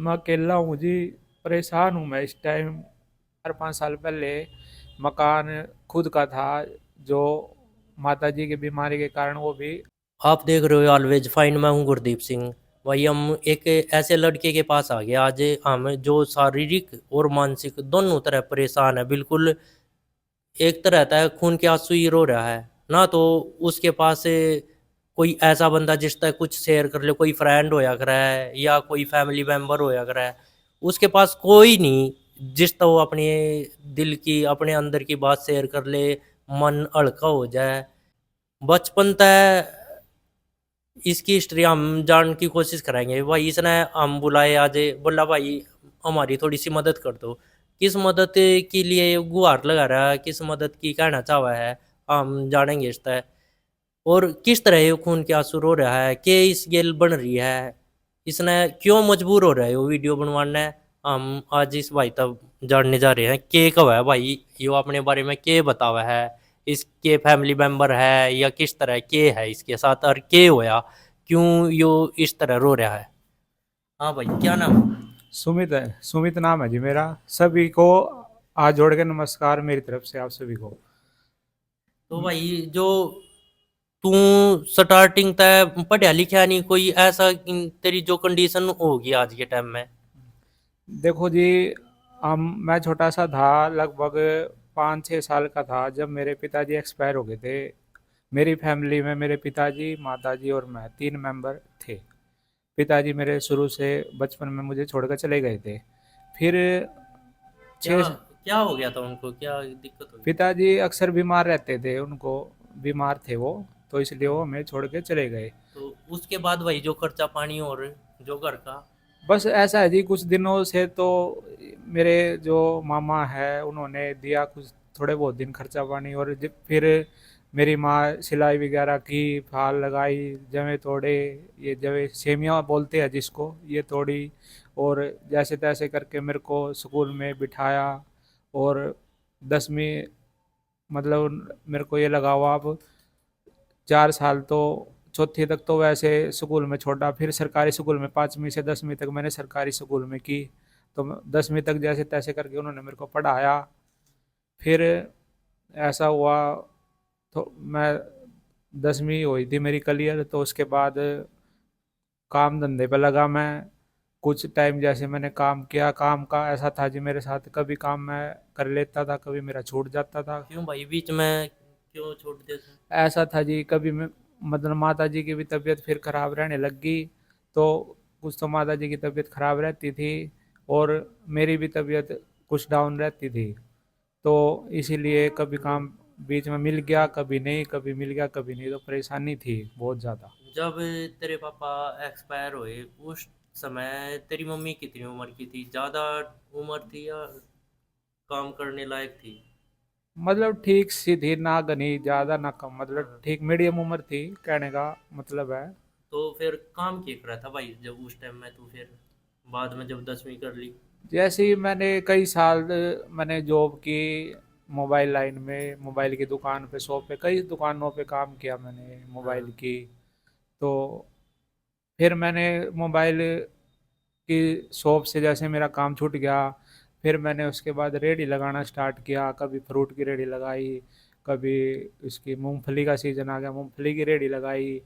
मैं अकेला हूँ जी। परेशान हूँ मैं इस टाइम। 4-5 साल पहले मकान खुद का था, जो माता जी की बीमारी के कारण वो भी। आप देख रहे हो ऑलवेज फाइन। मैं हूँ गुरदीप सिंह। भाई हम एक ऐसे लड़के के पास आ गए आज। हम जो शारीरिक और मानसिक दोनों तरह परेशान है बिल्कुल। एक तो रहता है खून के आंसू ही रो रहा है ना, तो उसके पास कोई ऐसा बंदा जिस तक कुछ शेयर कर ले, कोई फ्रेंड होया करा है या कोई फैमिली मेम्बर होया करा है। उसके पास कोई नहीं जिस तक वो अपने दिल की अपने अंदर की बात शेयर कर ले, मन हल्का हो जाए। बचपन तक इसकी हिस्ट्री हम जानने की कोशिश करेंगे। भाई इसने हम बुलाए आज, बोला भाई हमारी थोड़ी सी मदद कर दो। किस मदद के लिए ये गुहार लगा रहा है, किस मदद की कहना चाह रहा है, हम जानेंगे इस तरह। और किस तरह ये खून के आंसू रो रहा है कि इस गेल बन रही है, इसने क्यों मजबूर हो रहा है वो वीडियो बनवाने। हम आज इस भाई तब जानने जा रहे हैं के कब है भाई यो अपने बारे में के बतावा है। इसके फैमिली मेंबर है या किस तरह के है इसके साथ, और के होया क्यों यो इस तरह रो रहा है। हाँ भाई क्या नाम है? सुमित है, सुमित नाम है जी मेरा। सभी को हाथ जोड़ के नमस्कार मेरी तरफ से आप सभी को। तो भाई जो तू स्टार्टिंग तय पढ़ा लिखा नहीं कोई ऐसा तेरी जो कंडीशन होगी आज के टाइम में। देखो जी, हम मैं छोटा सा था, लगभग 5-6 साल का था जब मेरे पिताजी एक्सपायर हो गए थे। मेरी फैमिली में मेरे पिताजी, माताजी और मैं 3 मेंबर थे। पिताजी मेरे शुरू से बचपन में मुझे छोड़कर चले गए थे। फिर क्या छः क्या हो गया था उनको, क्या दिक्कत हो गई? पिताजी अक्सर बीमार रहते थे, उनको बीमार थे वो, तो इसलिए वो हमें छोड़ के चले गए। तो उसके बाद वही जो खर्चा पानी और जो घर का। बस ऐसा है जी, कुछ दिनों से तो मेरे जो मामा है उन्होंने दिया कुछ थोड़े बहुत दिन खर्चा पानी, और फिर मेरी माँ सिलाई वगैरह की, फाल लगाई, जवे तोड़े, ये जवे सेमिया बोलते हैं जिसको, ये तोड़ी। और जैसे तैसे करके मेरे को स्कूल में बिठाया। और 10वीं, मतलब मेरे को ये लगा हुआ अब 4 साल तो, चौथी तक तो वैसे स्कूल में छोड़ा, फिर सरकारी स्कूल में 5वीं से 10वीं तक मैंने सरकारी स्कूल में की। तो 10वीं तक जैसे तैसे करके उन्होंने मेरे को पढ़ाया। फिर ऐसा हुआ, तो मैं 10वीं हुई थी मेरी क्लियर, तो उसके बाद काम धंधे पे लगा मैं। कुछ टाइम जैसे मैंने काम किया, काम का ऐसा था जी मेरे साथ, कभी काम मैं कर लेता था, कभी मेरा छूट जाता था। क्यों भाई बीच में क्यों छोड़ देते? ऐसा था जी, कभी मैं, मतलब माता जी की भी तबीयत फिर खराब रहने लग गई। तो कुछ तो माता जी की तबीयत खराब रहती थी, और मेरी भी तबीयत कुछ डाउन रहती थी। तो इसीलिए कभी काम बीच में मिल गया, कभी नहीं, कभी मिल गया कभी नहीं, तो परेशानी थी बहुत ज़्यादा। जब तेरे पापा एक्सपायर हुए उस समय तेरी मम्मी कितनी उम्र की थी, ज़्यादा उम्र थी या काम करने लायक थी? मतलब ठीक सी थी, ना घनी ज़्यादा ना कम, मतलब हाँ। ठीक मीडियम उम्र थी, कहने का मतलब है। तो फिर काम क्या करा था भाई जब उस टाइम में, तू फिर बाद में जब 10वीं कर ली? जैसे ही मैंने कई साल मैंने जॉब की, मोबाइल लाइन में, मोबाइल की दुकान पे, शॉप पे, कई दुकानों पे काम किया मैंने मोबाइल हाँ। की। तो फिर मैंने मोबाइल की शॉप से जैसे मेरा काम छूट गया, फिर मैंने उसके बाद रेडी लगाना स्टार्ट किया। कभी फ्रूट की रेडी लगाई, कभी इसकी मूंगफली का सीज़न आ गया, मूंगफली की रेडी लगाई,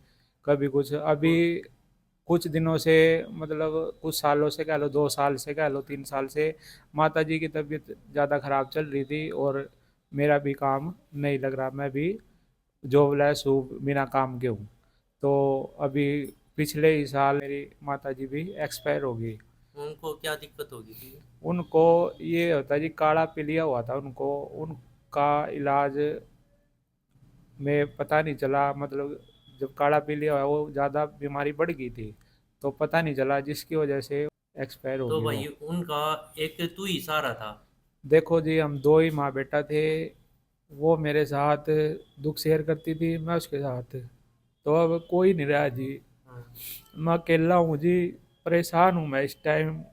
कभी कुछ। अभी और कुछ दिनों से, मतलब कुछ सालों से कह लो, 2 साल से कह लो, 3 साल से माता जी की तबीयत ज़्यादा ख़राब चल रही थी, और मेरा भी काम नहीं लग रहा, मैं भी जॉबलेस हूँ, बिना काम के हूँ। तो अभी पिछले ही साल मेरी माता जी भी एक्सपायर हो गई। उनको क्या दिक्कत होगी थी? उनको ये होता जी, काढ़ा पीलिया हुआ था उनको। उनका इलाज में पता नहीं चला, मतलब जब काढ़ा पीलिया हुआ वो ज़्यादा बीमारी बढ़ गई थी, तो पता नहीं चला, जिसकी वजह से एक्सपायर हो तो गए भाई वो। उनका एक तू ही सहारा था? देखो जी, हम दो ही माँ बेटा थे। वो मेरे साथ दुख शेयर करती थी, मैं उसके साथ। तो अब कोई नहीं रहा जी। हाँ। मैं अकेला हूँ जी। परेशान हूँ मैं इस टाइम।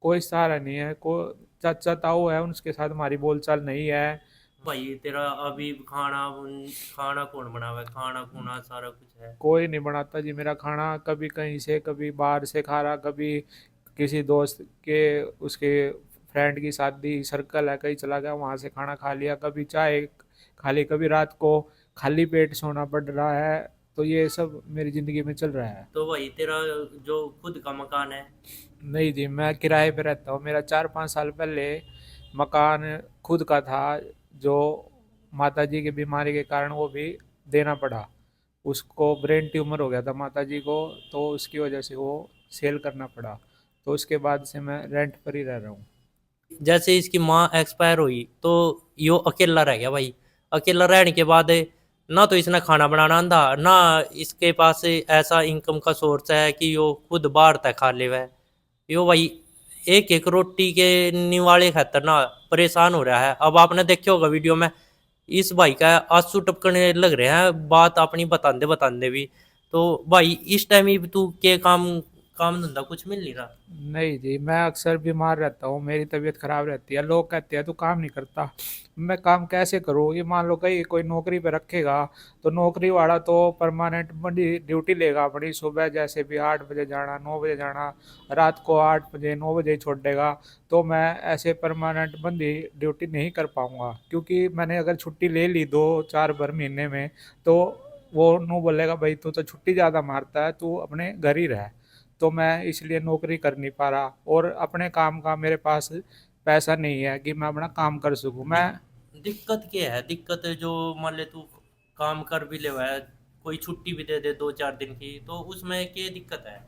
कोई सहारा नहीं है, को चाचा ताऊ है, उनके साथ हमारी बोलचाल नहीं है। भाई तेरा अभी खाना खाना कौन बनावे, खाना खुना सारा कुछ है? कोई नहीं बनाता जी मेरा खाना, कभी कहीं से, कभी बाहर से खा रहा, कभी किसी दोस्त के उसके फ्रेंड की शादी सर्कल है कहीं चला गया, वहाँ से खाना खा लिया, कभी चाय खा ली, कभी रात को खाली पेट सोना पड़ रहा है। तो ये सब मेरी ज़िंदगी में चल रहा है। तो भाई तेरा जो खुद का मकान है? नहीं जी, मैं किराए पे रहता हूँ। मेरा 4-5 साल पहले मकान खुद का था, जो माताजी की बीमारी के कारण वो भी देना पड़ा। उसको ब्रेन ट्यूमर हो गया था माताजी को, तो उसकी वजह से वो सेल करना पड़ा। तो उसके बाद से मैं रेंट पर ही रह रहा हूँ। जैसे इसकी माँ एक्सपायर हुई तो यो अकेला रह गया भाई। अकेला रहने के बाद ना तो इसने खाना बनाना आंदा, ना इसके पास ऐसा इनकम का सोर्स है कि यो खुद बाहर तक खा ले वह। यो भाई एक एक रोटी के निवाले खातर ना परेशान हो रहा है। अब आपने देखे होगा वीडियो में, इस भाई का आंसू टपकने लग रहे हैं बात अपनी बताते बताते भी। तो भाई इस टाइम ही तू के काम काम धंधा कुछ मिल नहीं रहा? नहीं जी, मैं अक्सर बीमार रहता हूँ, मेरी तबीयत खराब रहती है। लोग कहते हैं तू काम नहीं करता। मैं काम कैसे करूँ? ये मान लो कहीं कोई नौकरी पे रखेगा, तो नौकरी वाला तो परमानेंट बड़ी ड्यूटी लेगा अपनी, सुबह जैसे भी 8 बजे जाना, 9 बजे जाना, रात को 8 बजे 9 बजे छोड़ देगा। तो मैं ऐसे परमानेंट बंदी ड्यूटी नहीं कर पाऊँगा, क्योंकि मैंने अगर छुट्टी ले ली 2-4 बार महीने में, तो वो नू बोलेगा भाई तू तो छुट्टी ज़्यादा मारता है, तू अपने घर ही रह। तो मैं इसलिए नौकरी कर नहीं पा रहा, और अपने काम का मेरे पास पैसा नहीं है कि मैं अपना काम कर सकूं। मैं दिक, दिक्कत क्या है? दिक्कत है जो मान ले तू काम कर भी ले वह, कोई छुट्टी भी दे दे 2-4 दिन की, तो उसमें क्या दिक्कत है?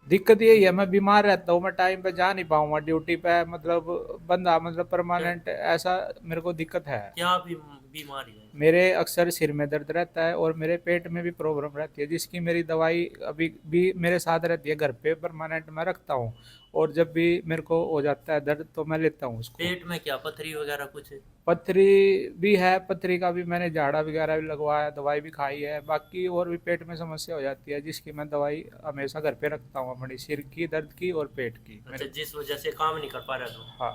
दिक्कत यही है, मैं बीमार रहता हूँ, मैं टाइम पे जा नहीं पाऊंगा ड्यूटी पे, मतलब बंदा, मतलब क्या परमानेंट ऐसा मेरे को दिक्कत है। क्या भी बीमारी है? मेरे अक्सर सिर में दर्द रहता है, और मेरे पेट में भी प्रॉब्लम रहती है, जिसकी मेरी दवाई अभी भी मेरे साथ रहती है, घर पे परमानेंट मैं रखता हूँ। और जब भी मेरे को हो जाता है दर्द, तो मैं लेता हूँ उसको। पेट में क्या पथरी वगैरह कुछ? पथरी भी है, पथरी का भी मैंने झाड़ा वगैरह भी लगवाया, दवाई भी खाई है, बाकी और भी पेट में समस्या हो जाती है, जिसकी मैं दवाई हमेशा घर पे रखता हूँ, अपनी सिर की दर्द की और पेट की अच्छा, मेरे। जिस वजह से काम नहीं कर पा रहा तू? हाँ।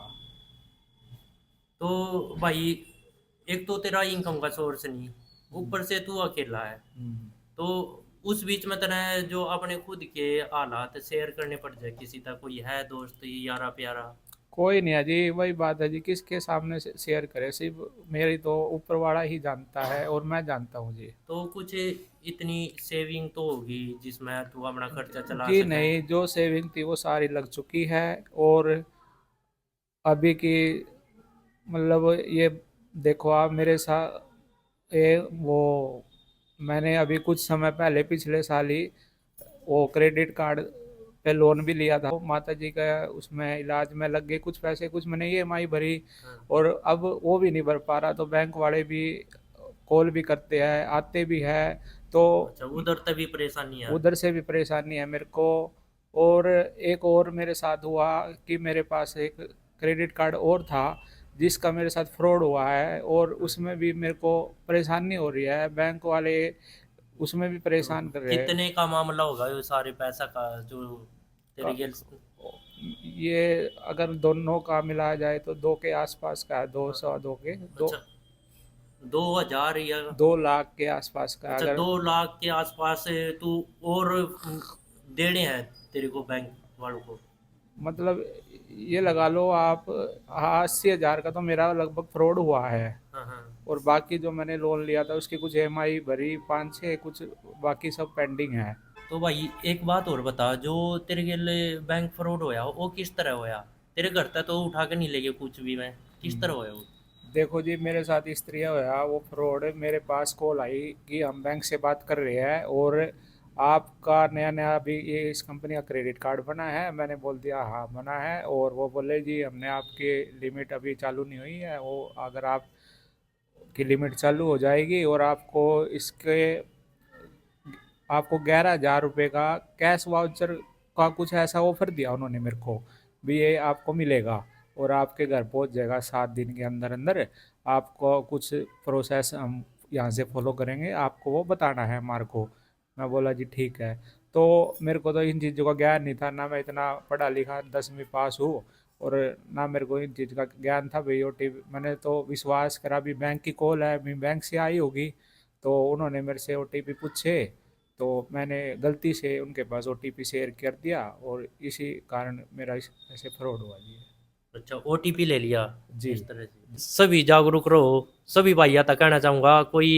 तो भाई एक तो तेरा इनकम का सोर्स नहीं, हम्म। ऊपर से तू अकेला है। हम्म। तो उस बीच में तेरा जो अपने खुद के हालात शेयर करने पड़ जाए किसी तक, कोई है दोस्त यारा प्यारा? कोई नहीं है जी, वही बात है जी, किसके सामने से शेयर करे? सिर्फ मेरी तो ऊपर वाला ही जानता है, और मैं जानता हूँ जी। तो कुछ इतनी सेविंग तो होगी जिसमें तू अपना खर्चा चला जी सके? नहीं, जो सेविंग थी वो सारी लग चुकी है। और अभी की, मतलब ये देखो आप मेरे साथ, ये वो मैंने अभी कुछ समय पहले पिछले साल ही वो क्रेडिट कार्ड पे लोन भी लिया था, माता जी का उसमें इलाज में लग गए कुछ पैसे, कुछ मैंने ईएमआई भरी, हाँ। और अब वो भी नहीं भर पा रहा, तो बैंक वाले भी कॉल भी करते हैं, आते भी हैं। तो अच्छा, उधर तभी परेशानी है? उधर से भी परेशानी है मेरे को। और एक और मेरे साथ हुआ कि मेरे पास एक क्रेडिट कार्ड और था, जिसका मेरे साथ फ्रॉड हुआ है, और उसमें भी मेरे को परेशानी हो रही है, बैंक वाले उसमें भी तो परेशान कर रहे हैं। कितने का मामला होगा ये सारे पैसा का जो तेरे का- गेल? ये अगर दोनों का मिलाया जाए तो 2 के आसपास का है, 200 के दो अच्छा, 2,000 या? 2 लाख के आसपास का है, अच्छा, अगर 2 लाख के आसपास से तू और देने हैं तेरे को बैंक वालों को? मतलब ये लगा लो आप, हाँ, 80 हज़ार का तो मेरा लगभग फ्रॉड हुआ है। हाँ हाँ। और बाकी जो मैंने लोन लिया था उसकी कुछ ईएमआई भरी 5-6, कुछ बाकी सब पेंडिंग है। तो भाई एक बात और बता, जो तेरे गेले बैंक फ्रॉड होया वो किस तरह होया? तेरे घर तक तो उठा के नहीं ले गए कुछ भी? मैं किस तरह होया वो? देखो जी, मेरे साथ इस तरह हुआ वो फ्रॉड, मेरे पास कॉल आई कि हम बैंक से बात कर रहे हैं, और आपका नया नया अभी ये इस कंपनी का क्रेडिट कार्ड बना है। मैंने बोल दिया हाँ बना है, और वो बोले जी हमने आपकी लिमिट अभी चालू नहीं हुई है, वो अगर आप की लिमिट चालू हो जाएगी, और आपको 11,000 रुपये का कैश वाउचर का कुछ ऐसा ऑफर दिया उन्होंने मेरे को, भी ये आपको मिलेगा, और आपके घर पहुंच जाएगा 7 दिन के अंदर अंदर। आपको कुछ प्रोसेस हम यहाँ से फॉलो करेंगे, आपको वो बताना है हमारे को। मैं बोला जी ठीक है। तो मेरे को तो इन चीज़ों का ज्ञान नहीं था, ना मैं इतना पढ़ा लिखा 10वीं पास हूँ, और ना मेरे को इन चीज़ का ज्ञान था भाई। ओटीपी मैंने तो विश्वास करा भी बैंक की कॉल है, भी बैंक से आई होगी, तो उन्होंने मेरे से ओटीपी पूछे, तो मैंने गलती से उनके पास ओटीपी शेयर कर दिया और इसी कारण मेरा ऐसे फ्रॉड हुआ जी। अच्छा, ओटीपी ले लिया जी। इस तरह से। सभी जागरूक रहो, सभी भाइयों तक कहना चाहूँगा, कोई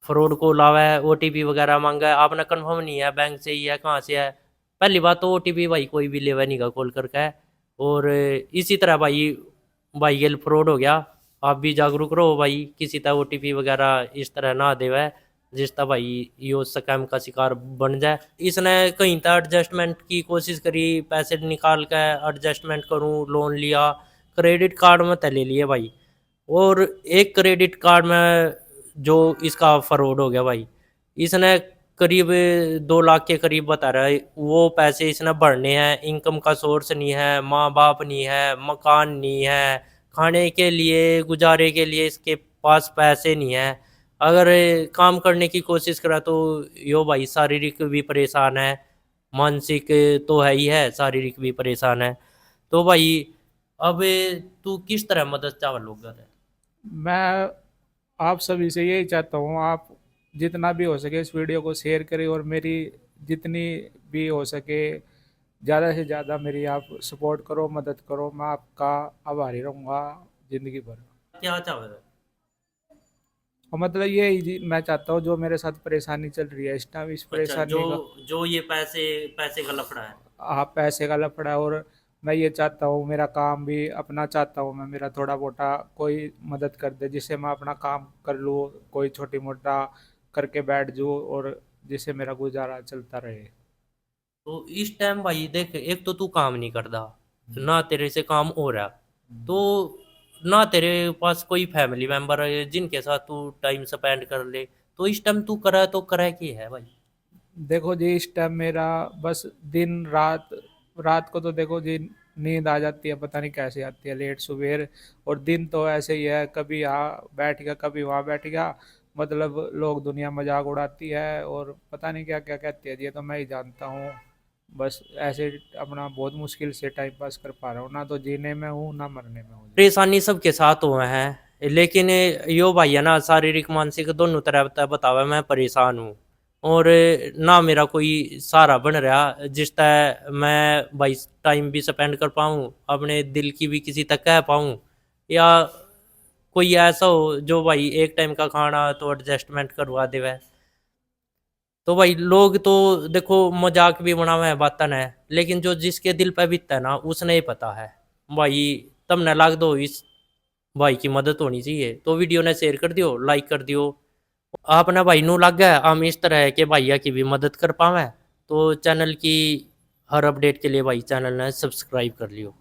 फ्रॉड कॉल आवा है, ओटीपी वगैरह मांगा है, आपने कंफर्म नहीं है बैंक से ही है कहाँ से है, पहली बात तो ओटीपी भाई कोई भी लेवा नहीं का कॉल करके। और इसी तरह भाई भाई ये फ्रॉड हो गया, आप भी जागरूक रहो भाई, किसी तरह ओटीपी वगैरह इस तरह ना देवे जिस तरह भाई यो स्कैम का शिकार बन जाए। इसने कहीं तक एडजस्टमेंट की कोशिश करी, पैसे निकाल के एडजस्टमेंट करूँ, लोन लिया, क्रेडिट कार्ड में ले लिए भाई। और एक क्रेडिट कार्ड में जो इसका फ्रॉड हो गया भाई, इसने करीब 2 लाख के करीब बता रहा है, वो पैसे इसने भरने हैं, इनकम का सोर्स नहीं है, माँ बाप नहीं है, मकान नहीं है, खाने के लिए गुजारे के लिए इसके पास पैसे नहीं है, अगर काम करने की कोशिश करा तो यो भाई शारीरिक भी परेशान है, मानसिक तो है ही है, शारीरिक भी परेशान है। तो भाई अब तू किस तरह मदद चावल लोग है? मैं आप सभी से यही चाहता हूँ, आप जितना भी हो सके इस वीडियो को शेयर करें और मेरी जितनी भी हो सके ज़्यादा से ज़्यादा मेरी आप सपोर्ट करो, मदद करो। मैं आपका आभारी रहूँगा ज़िंदगी भर। क्या चाहे? और मतलब ये ही जी, मैं चाहता हूँ जो मेरे साथ परेशानी चल रही है इस टाइम, इस अच्छा, जो परेशानी का जो ये पैसे पैसे का लफड़ा है। आप पैसे का लफड़ा है। और मैं ये चाहता हूँ मेरा काम भी अपना चाहता हूँ, मैं मेरा थोड़ा मोटा कोई मदद कर दे जिससे मैं अपना काम कर लूँ, कोई छोटी मोटा करके बैठ जाऊँ और जिससे मेरा गुजारा चलता रहे। तो इस टाइम भाई देख, एक तो तू काम नहीं करता, ना तेरे से काम हो रहा, तो ना तेरे पास कोई फैमिली मेंबर है जिनके साथ तू टाइम स्पेंड कर ले, तो इस टाइम तू करा तो करा की है भाई? देखो जी, इस टाइम मेरा बस दिन रात, रात को तो देखो जी नींद आ जाती है, पता नहीं कैसे आती है लेट सुबह। और दिन तो ऐसे ही है, कभी यहाँ बैठ गया कभी वहाँ बैठ गया, मतलब लोग दुनिया मजाक उड़ाती है और पता नहीं क्या क्या कहती है जी, ये तो मैं ही जानता हूँ। बस ऐसे अपना बहुत मुश्किल से टाइम पास कर पा रहा हूँ, ना तो जीने में हूँ ना मरने में हूँ जी। परेशानी सबके साथ हुए हैं, लेकिन यो भाई है ना, शारीरिक मानसिक दोनों तरह बतावे मैं परेशान हूँ, और ना मेरा कोई सहारा बन रहा जिस तरह मैं भाई टाइम भी स्पेंड कर पाऊँ, अपने दिल की भी किसी तक कह पाऊँ, या कोई ऐसा हो जो भाई एक टाइम का खाना तो एडजस्टमेंट करवा देवे। तो भाई लोग तो देखो मजाक भी बनावे हैं बातन है, लेकिन जो जिसके दिल पे बीतता है ना उसने ही पता है भाई। तब न लाग दो, इस भाई की मदद होनी चाहिए, तो वीडियो ने शेयर कर दियो, लाइक कर दियो। आपने भाई नू लग गया हम इस तरह है कि भैया की भी मदद कर पावे, तो चैनल की हर अपडेट के लिए भाई चैनल ने सब्सक्राइब कर लियो।